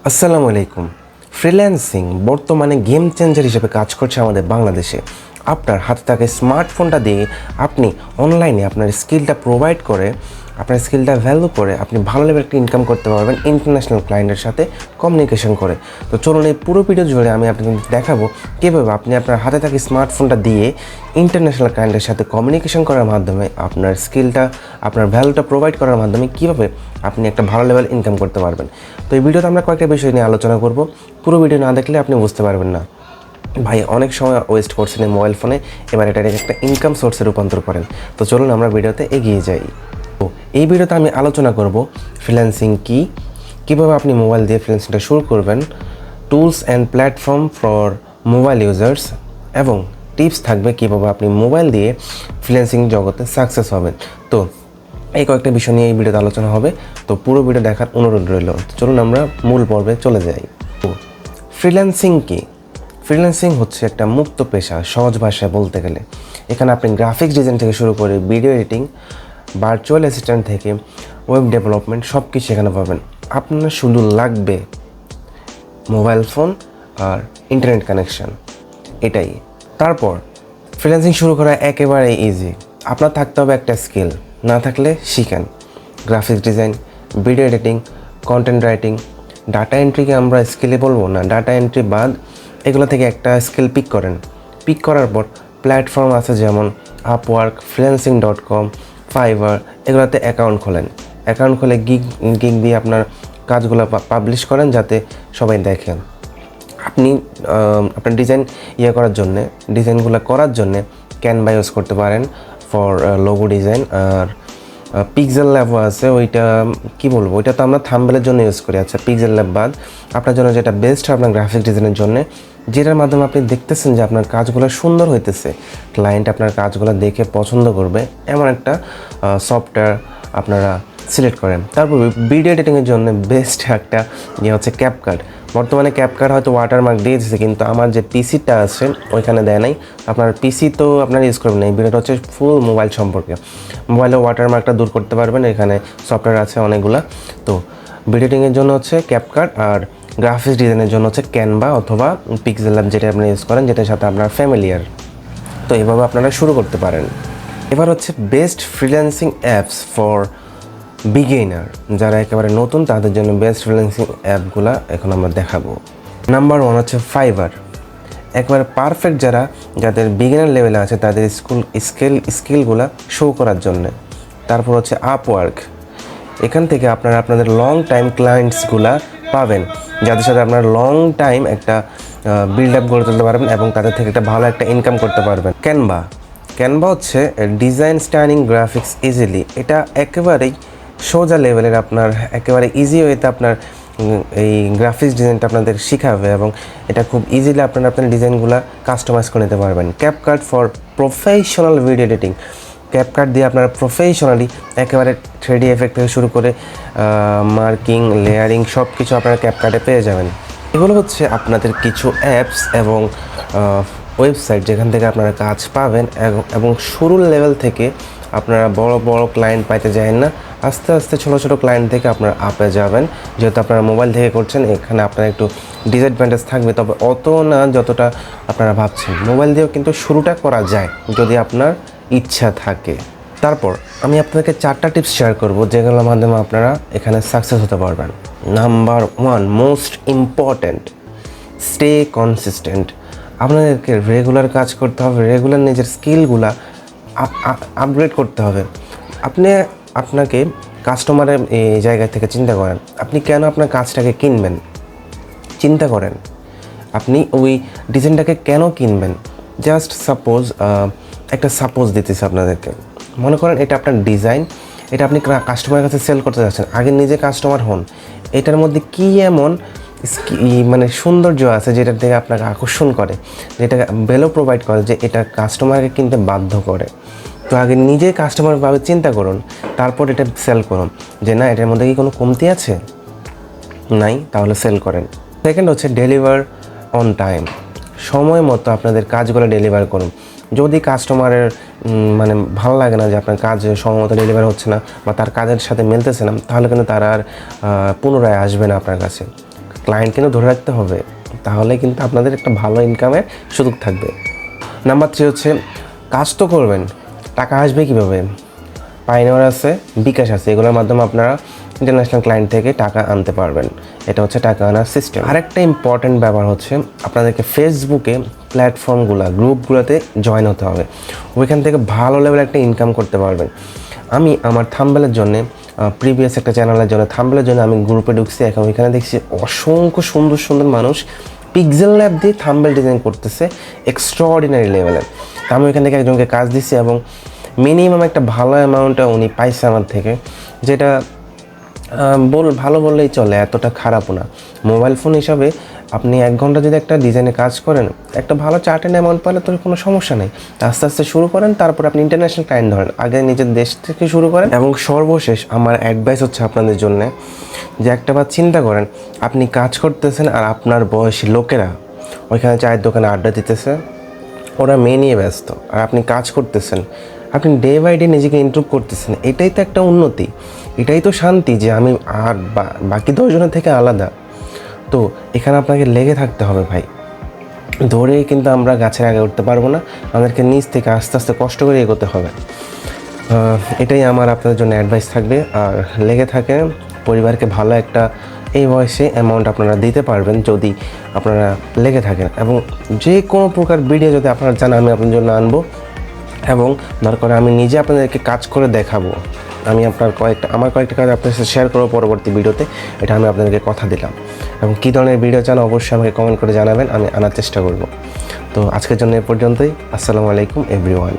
আসসালামু আলাইকুম। ফ্রিল্যান্সিং বর্তমানে গেম চেঞ্জার হিসেবে কাজ করছে আমাদের বাংলাদেশে। আপনার হাতে থাকা স্মার্টফোনটা দিয়ে আপনি অনলাইনে আপনার স্কিলটা প্রোভাইড করে, আপনার স্কিলটা ভ্যালু করে আপনি ভালো লেভেল একটা ইনকাম করতে পারবেন ইন্টারন্যাশনাল ক্লায়েন্টের সাথে কমিউনিকেশন করে। তো চলুন এই পুরো ভিডিও জুড়ে আমি আপনাদের দেখাবো কীভাবে আপনি আপনার হাতে থাকা স্মার্টফোনটা দিয়ে ইন্টারন্যাশনাল ক্লায়েন্টের সাথে কমিউনিকেশন করার মাধ্যমে আপনার স্কিলটা, আপনার ভ্যালুটা প্রোভাইড করার মাধ্যমে কীভাবে আপনি একটা ভালো লেভেল ইনকাম করতে পারবেন। তো এই ভিডিওতে আমরা কয়েকটা বিষয় নিয়ে আলোচনা করব। পুরো ভিডিও না দেখলে আপনি বুঝতে পারবেন না। ভাই অনেক সময় ওয়েস্ট করছেন এই মোবাইল ফোনে, এবার এটাকে একটা ইনকাম সোর্সে রূপান্তর করেন। তো চলুন আমরা ভিডিওতে এগিয়ে যাই। তো এই ভিডিওতে আমি আলোচনা করব ফ্রিল্যান্সিং কী, কীভাবে আপনি মোবাইল দিয়ে ফ্রিল্যান্সিংটা শুরু করবেন, tools and platform for mobile users, এবং টিপস থাকবে কীভাবে আপনি মোবাইল দিয়ে ফ্রিল্যান্সিং জগতে সাকসেস হবেন। তো এই কয়েকটা বিষয় নিয়ে এই ভিডিওতে আলোচনা হবে। তো পুরো ভিডিও দেখার অনুরোধ রইল। চলুন আমরা মূল পর্বে চলে যাই। তো ফ্রিল্যান্সিং কী? ফ্রিল্যান্সিং হচ্ছে একটা মুক্ত পেশা, সহজ ভাষায় বলতে গেলে। এখানে আপনি গ্রাফিক্স ডিজাইন থেকে শুরু করে ভিডিও এডিটিং, ভার্চুয়াল অ্যাসিস্ট্যান্ট থেকে ওয়েব ডেভেলপমেন্ট সব কিছু এখানে পাবেন। আপনার শুধু লাগবে মোবাইল ফোন আর ইন্টারনেট কানেকশান, এটাই। তারপর ফ্রিল্যান্সিং শুরু করা একেবারে ইজি। আপনার থাকতে হবে একটা স্কিল, না থাকলে শিখেন। Graphics design, video editing, content writing, data এন্ট্রিকে আমরা স্কিলে বলবো না, ডাটা এন্ট্রি বাদ এগুলো থেকে একটা স্কিল পিক করেন। পিক করার পর প্ল্যাটফর্ম আছে যেমন আপওয়ার্ক, freelancing.com, ফাইবার, এগুলোতে অ্যাকাউন্ট খোলেন। অ্যাকাউন্ট খুলে গিগ দিয়ে আপনার কাজগুলো পাবলিশ করেন যাতে সবাই দেখেন। আপনি আপনার ডিজাইনগুলো করার জন্যে ক্যানভা ইউজ করতে পারেন ফর লোগো ডিজাইন। আর পিক্সেল ল্যাবও আছে, ওইটা কি বলবো, ওইটা তো আমরা থাম্বনেলের জন্য ইউজ করি। আচ্ছা, পিক্সেল ল্যাব বাদ আপনার জন্য যেটা বেস্ট আপনার গ্রাফিক্স ডিজাইনের জন্য, যেটার মাধ্যমে আপনি দেখতেছেন যে আপনার কাজগুলো সুন্দর হইতেছে, ক্লায়েন্ট আপনার কাজগুলো দেখে পছন্দ করবে, এমন একটা সফটওয়্যার আপনারা সিলেক্ট করেন। তারপর ভিডিও এডিটিংয়ের জন্য বেস্ট একটা হচ্ছে ক্যাপকাট। বর্তমানে ক্যাপকাট হয়তো ওয়াটারমার্ক দিয়ে দিচ্ছে, কিন্তু আমার যে পিসিটা আছে ওইখানে দেয় নাই। আপনার পিসি তো আপনার ইউজ করবেন না। এই ভিডিওটা হচ্ছে ফুল মোবাইল সম্পর্কে। মোবাইলে ওয়াটারমার্কটা দূর করতে পারবেন, এখানে সফটওয়্যার আছে অনেকগুলা। তো ভিডিও এডিটিংয়ের জন্য হচ্ছে ক্যাপকাট, আর গ্রাফিক্স ডিজাইনের জন্য হচ্ছে ক্যানভা অথবা পিক্সেল ল্যাব, যেটা আপনি ইউজ করেন, যেটার সাথে আপনার ফ্যামিলিয়ার। তো এভাবে আপনারা শুরু করতে পারেন। এবার হচ্ছে best freelancing apps for beginner, যারা একেবারে নতুন তাদের জন্য বেস্ট ফ্রিল্যান্সিং অ্যাপগুলো এখন আমরা দেখাবো। নাম্বার 1 হচ্ছে ফাইবার। একবারে পারফেক্ট যাদের বিগিনার লেভেলে আছে তাদের স্কিলগুলো শো করার জন্যে। তারপর হচ্ছে আপওয়ার্ক। এখান থেকে আপনারা আপনাদের লং টাইম ক্লায়েন্টসগুলা পাবেন, যাদের সাথে আপনার লং টাইম একটা বিল্ড আপ গড়ে তুলতে পারবেন এবং তাদের থেকে একটা ভালো একটা ইনকাম করতে পারবেন। ক্যানভা হচ্ছে ডিজাইন স্টাইলিং গ্রাফিক্স ইজিলি। এটা একেবারেই সোজা লেভেলের, আপনার একেবারে ইজি ওয়েতে আপনার এই গ্রাফিক্স ডিজাইনটা আপনাদের শেখাবে এবং এটা খুব ইজিলি আপনারা আপনার ডিজাইনগুলো কাস্টমাইজ করে নিতে পারবেন। CapCut for professional video editing. CapCut দিয়ে আপনারা প্রফেশনালি একেবারে 3D এফেক্ট থেকে শুরু করে মার্কিং, লেয়ারিং সব কিছু আপনারা ক্যাপকাটে পেয়ে যাবেন। এগুলো হচ্ছে আপনাদের কিছু অ্যাপস এবং ওয়েবসাইট যেখান থেকে আপনারা কাজ পাবেন এবং শুরুর লেভেল থেকে আপনারা বড় বড় ক্লায়েন্ট পাইতে যাবেন না, আস্তে আস্তে ছোটো ছোটো ক্লায়েন্ট থেকে আপনারা আপে যাবেন। যেহেতু আপনারা মোবাইল থেকে করছেন, এখানে আপনার একটু ডিসঅ্যাডভান্টেজ থাকবে, তবে অত না যতটা আপনারা ভাবছেন। মোবাইল দিয়েও কিন্তু শুরুটা করা যায় যদি আপনার ইচ্ছা থাকে। তারপর আমি আপনাদেরকে 4টা টিপস শেয়ার করব যেগুলোর মাধ্যমে আপনারা এখানে সাকসেস হতে পারবেন। Number 1, most important, stay consistent. আপনাদেরকে রেগুলার কাজ করতে হবে, রেগুলার নিজের স্কিলগুলা আপগ্রেড করতে হবে। আপনাকে কাস্টমারের এই জায়গা থেকে চিন্তা করেন, আপনি কেন আপনার কাজটাকে কিনবেন, চিন্তা করেন আপনি ওই ডিজাইনটাকে কেন কিনবেন। জাস্ট একটা সাপোজ দিতেছি আপনাদেরকে। মনে করেন এটা আপনার ডিজাইন, এটা আপনি কাস্টমারের কাছে সেল করতে যাচ্ছেন, আগে নিজে কাস্টমার হন। এটার মধ্যে কী এমন মানে সৌন্দর্য আছে যেটার থেকে আপনাকে আকর্ষণ করে, যেটা ভ্যালু প্রোভাইড করে, যে এটা কাস্টমারকে কিনতে বাধ্য করে। তো আগে নিজে কাস্টমারভাবে চিন্তা করুন, তারপর এটা সেল করুন যে না এটার মধ্যে কি কোনো কমতি আছে, নাই, তাহলে সেল করেন। সেকেন্ড হচ্ছে ডেলিভার অন টাইম। সময় মতো আপনাদের কাজগুলো ডেলিভার করুন। যদি কাস্টমারের মানে ভালো লাগে না যে আপনার কাজ সময় মতো ডেলিভার হচ্ছে না বা তার কাজের সাথে মিলতেছে না, তাহলে কিন্তু তারা আর পুনরায় আসবে না আপনার কাছে। ক্লায়েন্ট কিন্তু ধরে রাখতে হবে, তাহলে কিন্তু আপনাদের একটা ভালো ইনকামের সুযোগ থাকবে। নাম্বার 3 হচ্ছে কাজ তো করবেন, টাকা আসবে কীভাবে? পাইনিয়র আছে, বিকাশ আছে, এগুলোর মাধ্যমে আপনারা ইন্টারন্যাশনাল ক্লায়েন্ট থেকে টাকা আনতে পারবেন। এটা হচ্ছে টাকা আনার সিস্টেম। আরেকটা ইম্পর্ট্যান্ট ব্যাপার হচ্ছে আপনাদেরকে ফেসবুকে গ্রুপগুলোতে জয়েন হতে হবে। ওইখান থেকে ভালো লেভেলে একটা ইনকাম করতে পারবেন। আমি আমার থাম্বনেলের জন্য প্রিভিয়াস একটা চ্যানেলের জন্য থাম্বনেলের জন্য আমি গ্রুপে ঢুকছি, এখন ওইখানে দেখছি অসংখ্য সুন্দর সুন্দর মানুষ পিক্সেল ল্যাব দিয়ে থাম্বনেল ডিজাইন করতেছে এক্সট্রাঅর্ডিনারি লেভেলে। আমি ওইখান থেকে একজনকে কাজ দিচ্ছি এবং মিনিমাম একটা ভালো অ্যামাউন্টটা উনি পাইছে আমার থেকে, যেটা ভালো বললেই চলে, এতটা খারাপও না। মোবাইল ফোন হিসাবে আপনি 1 ঘন্টা যদি একটা ডিজাইনে কাজ করেন, একটা ভালো চার্টেন অ্যামাউন্ট পেলে তো কোনো সমস্যা নেই। আস্তে আস্তে শুরু করেন, তারপর আপনি ইন্টারন্যাশনাল ক্লায়েন্ট ধরেন, আগে নিজের দেশ থেকে শুরু করেন। এবং সর্বশেষ আমার অ্যাডভাইস হচ্ছে আপনাদের জন্য যে একটাবার চিন্তা করেন, আপনি কাজ করতেছেন আর আপনার বয়সী লোকেরা ওইখানে চায়ের দোকানে আড্ডা দিতেছে, ওরা মেয়ে নিয়ে ব্যস্ত, আর আপনি কাজ করতেছেন, আপনি ডে বাই ডে নিজেকে ইমপ্রুভ করতেছেন। এটাই তো একটা উন্নতি, এটাই তো শান্তি যে আমি আর বাকি 10 জনের থেকে আলাদা। তো এখানে আপনাকে লেগে থাকতে হবে ভাই, ধরে কিন্তু আমরা গাছের আগে উঠতে পারবো না, আমাদেরকে নিচ থেকে আস্তে আস্তে কষ্ট করে এগোতে হবে। এটাই আমার আপনাদের জন্য অ্যাডভাইস থাকবে। আর লেগে থাকে, পরিবারকে ভালো একটা এই বয়সে অ্যামাউন্ট আপনারা দিতে পারবেন যদি আপনারা লেগে থাকেন। এবং যে কোনো প্রকার ভিডিও যদি আপনারা চান আমি আপনাদের জন্য আনবো, এবং দরকার আমি নিজে আপনাদেরকে কাজ করে দেখাবো। আমি আমার কয়েকটা কাজ আপনাদের সাথে শেয়ার করবো পরবর্তী ভিডিওতে, এটা আমি আপনাদেরকে কথা দিলাম। এবং কী ধরনের ভিডিও চান অবশ্যই আমাকে কমেন্ট করে জানাবেন, আমি আনার চেষ্টা করব। তো আজকের জন্য এ পর্যন্তই। আসসালামু আলাইকুম এভরিওয়ান।